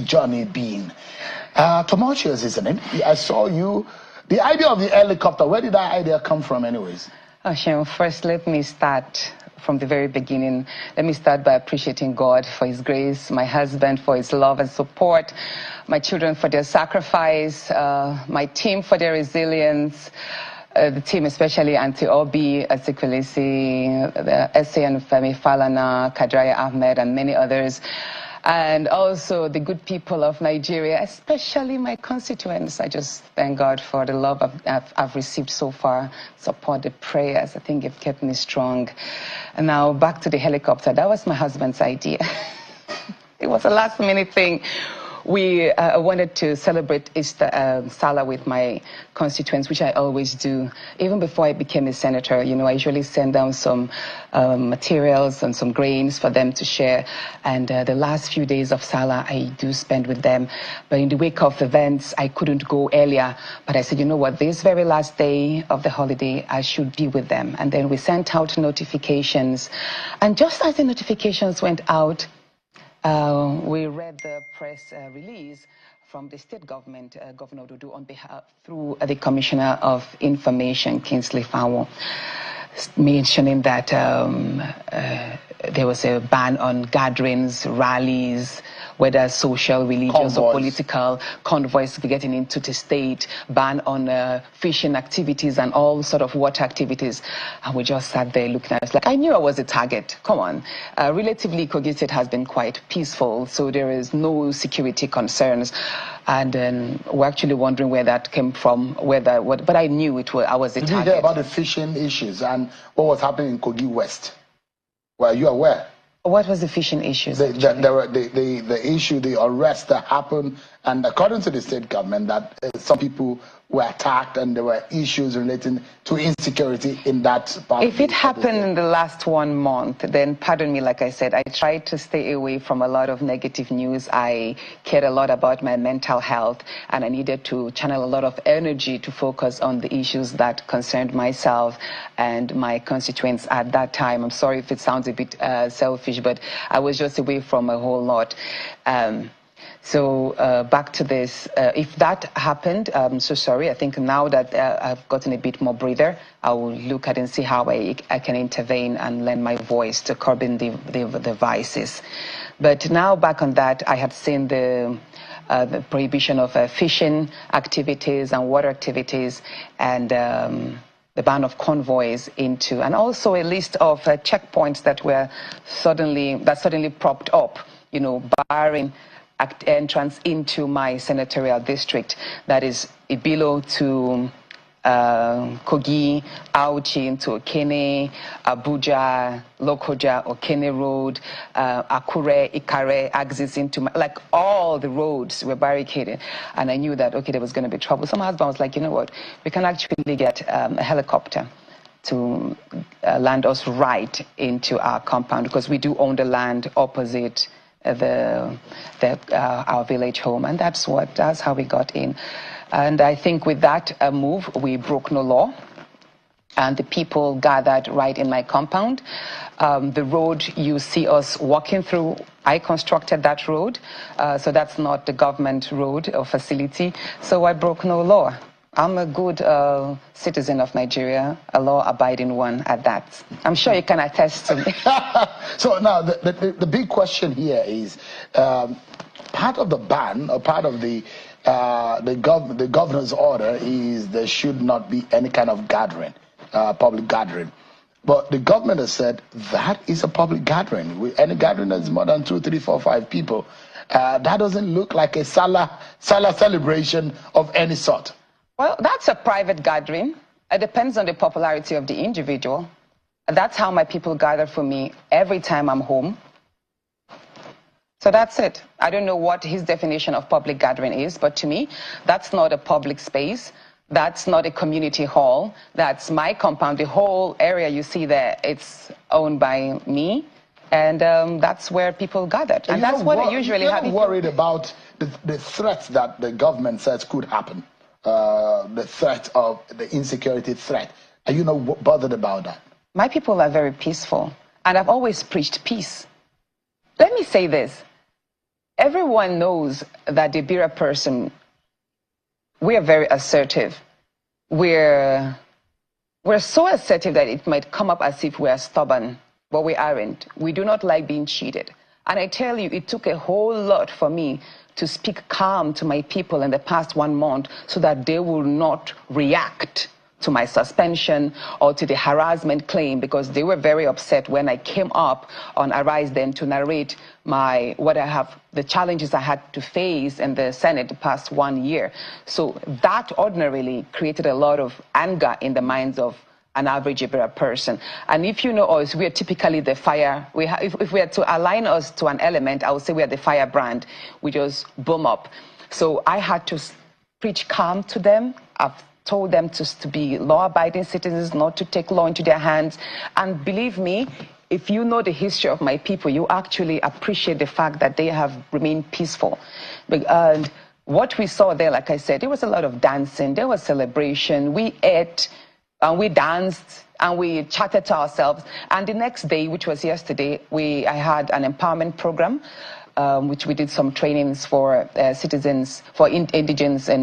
journey been? Tumultuous, isn't it? I saw you. The idea of the helicopter, where did that idea come from anyways? Shem, first let me start from the very beginning. Let me start by appreciating God for his grace, my husband for his love and support, my children for their sacrifice, my team for their resilience, the team, especially Auntie Obi, Asikwelisi, the SA and Femi Falana, Kadraya Ahmed, and many others. And also the good people of Nigeria, especially my constituents. I just thank God for the love I've received so far, support, the prayers. I think it's kept me strong. And now back to the helicopter. That was my husband's idea. It was a last-minute thing. We wanted to celebrate Easter Salah with my constituents, which I always do. Even before I became a senator, you know, I usually send down some materials and some grains for them to share. And the last few days of Salah, I do spend with them. But in the wake of events, I couldn't go earlier. But I said, you know what, this very last day of the holiday, I should be with them. And then we sent out notifications. And just as the notifications went out, we read the press release from the state government, Governor Dudu, on behalf through the Commissioner of Information, Kingsley Fowler, mentioning that there was a ban on gatherings, rallies, whether social, religious, or political, convoys getting into the state, ban on fishing activities and all sort of water activities. And we just sat there looking at it like, I knew I was a target. Come on. Relatively, Kogi State has been quite peaceful, so there is no security concerns. And then we're actually wondering where that came from, but I knew it was, I was a target. Did you hear about the fishing issues and what was happening in Kogi West? Were you aware? What was the fishing issues? The issue, the arrest that happened, and according to the state government, that some people were attacked and there were issues relating to insecurity in that part. If it happened in the last 1 month, then pardon me, like I said, I tried to stay away from a lot of negative news. I cared a lot about my mental health, and I needed to channel a lot of energy to focus on the issues that concerned myself and my constituents at that time. I'm sorry if it sounds a bit selfish, but I was just away from a whole lot. So back to this, if that happened, I'm so sorry. I think now that I've gotten a bit more breather, I will look at and see how I can intervene and lend my voice to curbing the vices. But now back on that, I had seen the prohibition of fishing activities and water activities, and the ban of convoys into, and also a list of checkpoints that were suddenly propped up, you know, barring entrance into my senatorial district, that is Ibilo to Kogi, Auchi into Okene, Abuja, Lokoja, Okene Road, Akure, Ikare, axis into like all the roads were barricaded. And I knew that, okay, there was going to be trouble. So my husband was like, you know what, we can actually get a helicopter to land us right into our compound, because we do own the land opposite our village home, and that's how we got in. And I think with that move, we broke no law, and the people gathered right in my compound. The road you see us walking through, I constructed that road, so that's not the government road or facility, so I broke no law. I'm a good citizen of Nigeria, a law-abiding one at that. I'm sure you can attest to me. So now, the big question here is, part of the ban, or part of the governor's order is there should not be any kind of gathering, public gathering. But the government has said that is a public gathering. Any gathering that's more than 2, 3, 4, 5 people, that doesn't look like a Salah celebration of any sort. Well, that's a private gathering. It depends on the popularity of the individual. That's how my people gather for me every time I'm home. So that's it. I don't know what his definition of public gathering is, but to me, that's not a public space. That's not a community hall. That's my compound. The whole area you see there, it's owned by me. And that's where people gathered. And that's what I usually have. You're not worried about the threats that the government says could happen? The threat of the insecurity threat. Are you not bothered about that? My people are very peaceful, and I've always preached peace. Let me say this. Everyone knows that the Ibira person, we are very assertive. We're so assertive that it might come up as if we're stubborn, but we aren't. We do not like being cheated. And I tell you, it took a whole lot for me to speak calm to my people in the past 1 month so that they will not react to my suspension or to the harassment claim, because they were very upset when I came up on Arise Then to narrate the challenges I had to face in the Senate the past 1 year. So that ordinarily created a lot of anger in the minds of an average Ibira person. And if you know us, we are typically the fire. If we are to align us to an element, I would say we are the firebrand. We just boom up. So I had to preach calm to them. I've told them to be law-abiding citizens, not to take law into their hands. And believe me, if you know the history of my people, you actually appreciate the fact that they have remained peaceful. And what we saw there, like I said, there was a lot of dancing, there was celebration, we ate, and we danced, and we chatted to ourselves. And the next day, which was yesterday, I had an empowerment program, which we did some trainings for citizens, for indigents and